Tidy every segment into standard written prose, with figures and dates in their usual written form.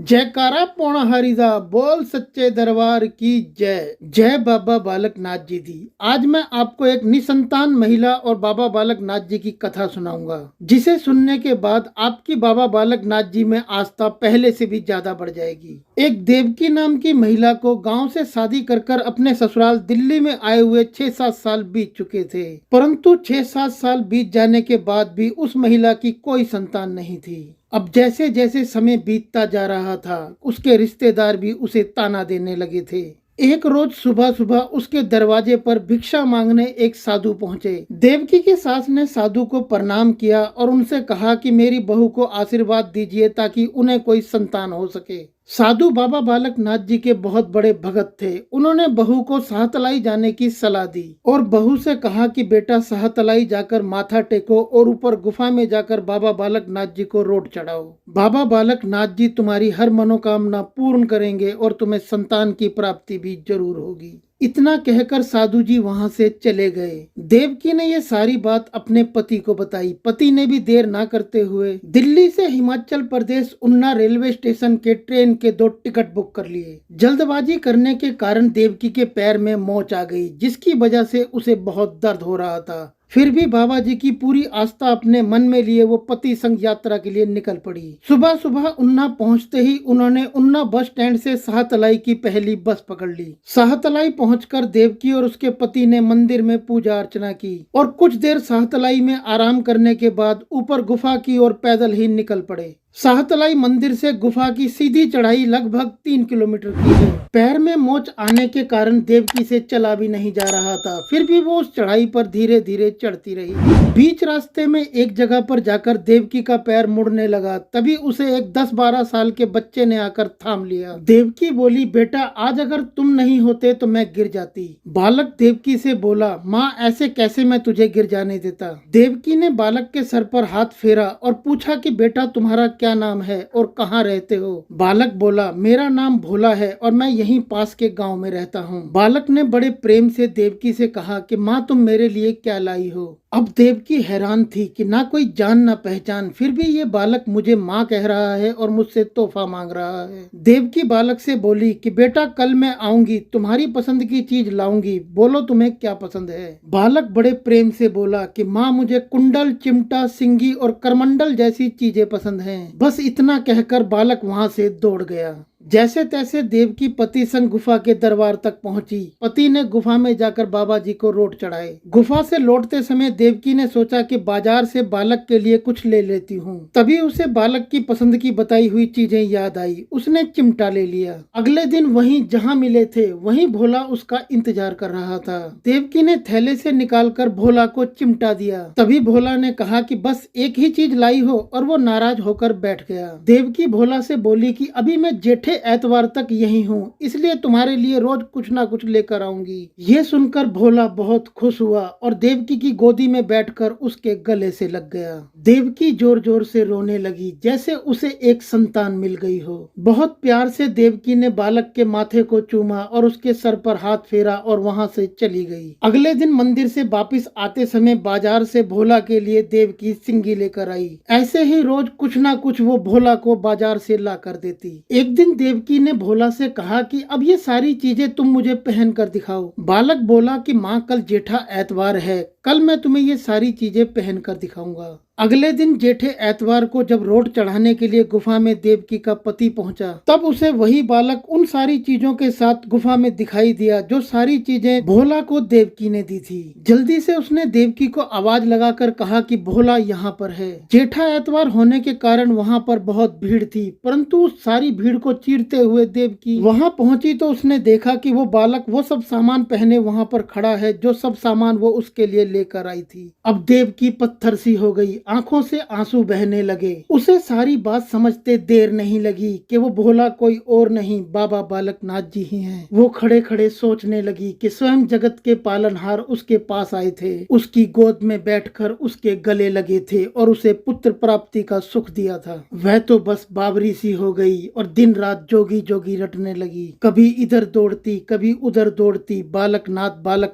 जयकारा पौना हरिदा बोल सच्चे दरबार की जय। जय बाबा बालक नाथ जी दी। आज मैं आपको एक निसंतान महिला और बाबा बालक नाथ जी की कथा सुनाऊंगा, जिसे सुनने के बाद आपकी बाबा बालक नाथ जी में आस्था पहले से भी ज्यादा बढ़ जाएगी। एक देवकी नाम की महिला को गांव से शादी कर कर अपने ससुराल दिल्ली में आए हुए 6-7 साल बीत चुके थे, परंतु 6-7 साल बीत जाने के बाद भी उस महिला की कोई संतान नहीं थी। अब जैसे जैसे समय बीतता जा रहा था, उसके रिश्तेदार भी उसे ताना देने लगे थे। एक रोज सुबह सुबह उसके दरवाजे पर भिक्षा मांगने एक साधु पहुंचे। देवकी की सास ने साधु को प्रणाम किया और उनसे कहा कि मेरी बहू को आशीर्वाद दीजिए ताकि उन्हें कोई संतान हो सके। साधु बाबा बालक नाथ जी के बहुत बड़े भगत थे। उन्होंने बहू को साहतलाई जाने की सलाह दी और बहू से कहा कि बेटा साहतलाई जाकर माथा टेको और ऊपर गुफा में जाकर बाबा बालक नाथ जी को रोट चढ़ाओ। बाबा बालक नाथ जी तुम्हारी हर मनोकामना पूर्ण करेंगे और तुम्हें संतान की प्राप्ति भी जरूर होगी। इतना कहकर साधु जी वहां से चले गए। देवकी ने ये सारी बात अपने पति को बताई। पति ने भी देर ना करते हुए दिल्ली से हिमाचल प्रदेश उन्ना रेलवे स्टेशन के ट्रेन के 2 टिकट बुक कर लिए। जल्दबाजी करने के कारण देवकी के पैर में मोच आ गई, जिसकी वजह से उसे बहुत दर्द हो रहा था। फिर भी बाबा जी की पूरी आस्था अपने मन में लिए वो पति संग यात्रा के लिए निकल पड़ी। सुबह सुबह उन्ना पहुंचते ही उन्होंने उन्ना बस स्टैंड से साहतलाई की पहली बस पकड़ ली। साहतलाई पहुंचकर देवकी और उसके पति ने मंदिर में पूजा अर्चना की और कुछ देर साहतलाई में आराम करने के बाद ऊपर गुफा की ओर पैदल ही निकल पड़े। साहतलाई मंदिर से गुफा की सीधी चढ़ाई लगभग 3 किलोमीटर की है। पैर में मोच आने के कारण देवकी से चला भी नहीं जा रहा था, फिर भी वो उस चढ़ाई पर धीरे धीरे चढ़ती रही। बीच रास्ते में एक जगह पर जाकर देवकी का पैर मुड़ने लगा। तभी उसे एक 10-12 साल के बच्चे ने आकर थाम लिया। देवकी बोली, बेटा आज अगर तुम नहीं होते तो मैं गिर जाती। बालक देवकी से बोला, माँ ऐसे कैसे मैं तुझे गिर जाने देता। देवकी ने बालक के सर पर हाथ फेरा और पूछा कि बेटा तुम्हारा क्या नाम है और कहाँ रहते हो। बालक बोला, मेरा नाम भोला है और मैं यहीं पास के गांव में रहता हूँ। बालक ने बड़े प्रेम से देवकी से कहा कि माँ तुम मेरे लिए क्या लाई हो। अब देवकी हैरान थी कि ना कोई जान ना पहचान, फिर भी ये बालक मुझे माँ कह रहा है और मुझसे तोहफा मांग रहा है। देवकी बालक से बोली कि बेटा कल मैं आऊंगी, तुम्हारी पसंद की चीज लाऊंगी, बोलो तुम्हें क्या पसंद है। बालक बड़े प्रेम से बोला कि माँ मुझे कुंडल, चिमटा, सिंगी और करमंडल जैसी चीजें पसंद हैं। बस इतना कहकर बालक वहां से दौड़ गया। जैसे तैसे देवकी पति संग गुफा के दरबार तक पहुंची। पति ने गुफा में जाकर बाबा जी को रोट चढ़ाए। गुफा से लौटते समय देवकी ने सोचा कि बाजार से बालक के लिए कुछ ले लेती हूँ। तभी उसे बालक की पसंद की बताई हुई चीजें याद आई। उसने चिमटा ले लिया। अगले दिन वहीं जहाँ मिले थे वहीं भोला उसका इंतजार कर रहा था। देवकी ने थैले से निकालकर भोला को चिमटा दिया। तभी भोला ने कहा कि बस एक ही चीज लाई हो और वो नाराज होकर बैठ गया। देवकी भोला से बोली कि अभी मैं जेठे एतवार तक यही हूँ, इसलिए तुम्हारे लिए रोज कुछ ना कुछ लेकर आऊंगी। ये सुनकर भोला बहुत खुश हुआ और देवकी की गोदी में बैठकर उसके गले से लग गया। देवकी जोर जोर से रोने लगी, जैसे उसे एक संतान मिल गई हो। बहुत प्यार से देवकी ने बालक के माथे को चूमा और उसके सर पर हाथ फेरा और वहां से चली गई। अगले दिन मंदिर से वापिस आते समय बाजार से भोला के लिए देवकी सिंगी लेकर आई। ऐसे ही रोज कुछ ना कुछ वो भोला को बाजार से ला कर देती। एक दिन देवकी ने भोला से कहा कि अब ये सारी चीजें तुम मुझे पहन कर दिखाओ। बालक बोला कि माँ कल जेठा एतवार है, कल मैं तुम्हें ये सारी चीजें पहन कर दिखाऊंगा। अगले दिन जेठे एतवार को जब रोट चढ़ाने के लिए गुफा में देवकी का पति पहुंचा, तब उसे वही बालक उन सारी चीजों के साथ गुफा में दिखाई दिया जो सारी चीजें भोला को देवकी ने दी थी। जल्दी से उसने देवकी को आवाज लगाकर कहा कि भोला यहाँ पर है। जेठा एतवार होने के कारण वहाँ पर बहुत भीड़ थी, परंतु उस सारी भीड़ को चीरते हुए देवकी वहाँ पहुंची तो उसने देखा कि वो बालक वो सब सामान पहने वहाँ पर खड़ा है जो सब सामान वो उसके लिए लेकर आई थी। अब देवकी पत्थर सी हो गई, आंखों से आंसू बहने लगे। उसे सारी बात समझते देर नहीं लगी कि वो भोला कोई और नहीं बाबा बालक नाथ जी ही हैं। वो खड़े खड़े सोचने लगी कि स्वयं जगत के पालनहार उसके पास आए थे, उसकी गोद में बैठकर उसके गले लगे थे और उसे पुत्र प्राप्ति का सुख दिया था। वह तो बस बावरी सी हो गई और दिन रात जोगी जोगी रटने लगी। कभी इधर दौड़ती कभी उधर दौड़ती, बालक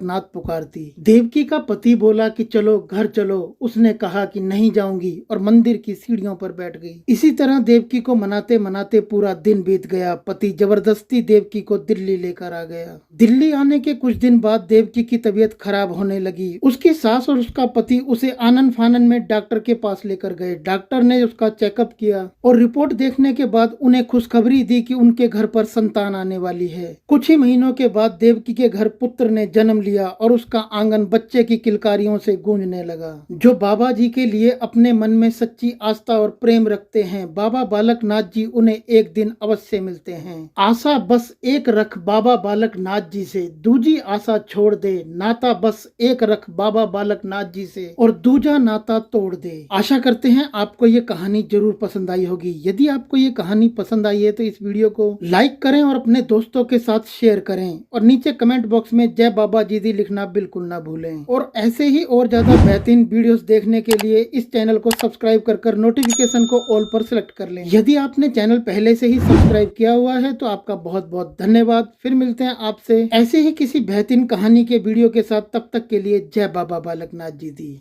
नाथ पुकारती। देवकी का पति बोला कि चलो घर चलो। उसने कहा कि नहीं नहीं जाऊंगी और मंदिर की सीढ़ियों पर बैठ गई। इसी तरह देवकी को मनाते मनाते पूरा दिन बीत गया। पति जबरदस्ती देवकी को दिल्ली लेकर आ गया। दिल्ली आने के कुछ दिन बाद देवकी की तबीयत खराब होने लगी। उसकी सास और उसका पति उसे आनन फानन में डॉक्टर के पास लेकर गए। डॉक्टर ने उसका चेकअप किया और रिपोर्ट देखने के बाद उन्हें खुशखबरी दी कि उनके घर पर संतान आने वाली है। कुछ ही महीनों के बाद देवकी के घर पुत्र ने जन्म लिया और उसका आंगन बच्चे की किलकारियों से गूंजने लगा। जो बाबा जी के लिए अपने मन में सच्ची आस्था और प्रेम रखते हैं, बाबा बालक नाथ जी उन्हें एक दिन अवश्य मिलते हैं। आशा बस एक रख बाबा बालक नाथ जी से, दूजी आशा छोड़ दे, नाता बस एक रख बाबा बालक नाथ जी से और दूजा नाता तोड़ दे। आशा करते हैं आपको ये कहानी जरूर पसंद आई होगी। यदि आपको ये कहानी पसंद आई है तो इस वीडियो को लाइक करें और अपने दोस्तों के साथ शेयर करें और नीचे कमेंट बॉक्स में जय बाबा जी दी लिखना बिल्कुल ना भूलें। और ऐसे ही और ज्यादा बेहतरीन वीडियोस देखने के लिए इस चैनल को सब्सक्राइब कर नोटिफिकेशन को ऑल पर सिलेक्ट कर लें। यदि आपने चैनल पहले से ही सब्सक्राइब किया हुआ है तो आपका बहुत बहुत धन्यवाद। फिर मिलते हैं आपसे ऐसे ही किसी बेहतरीन कहानी के वीडियो के साथ। तब तक के लिए जय बाबा बालक नाथ जी दी।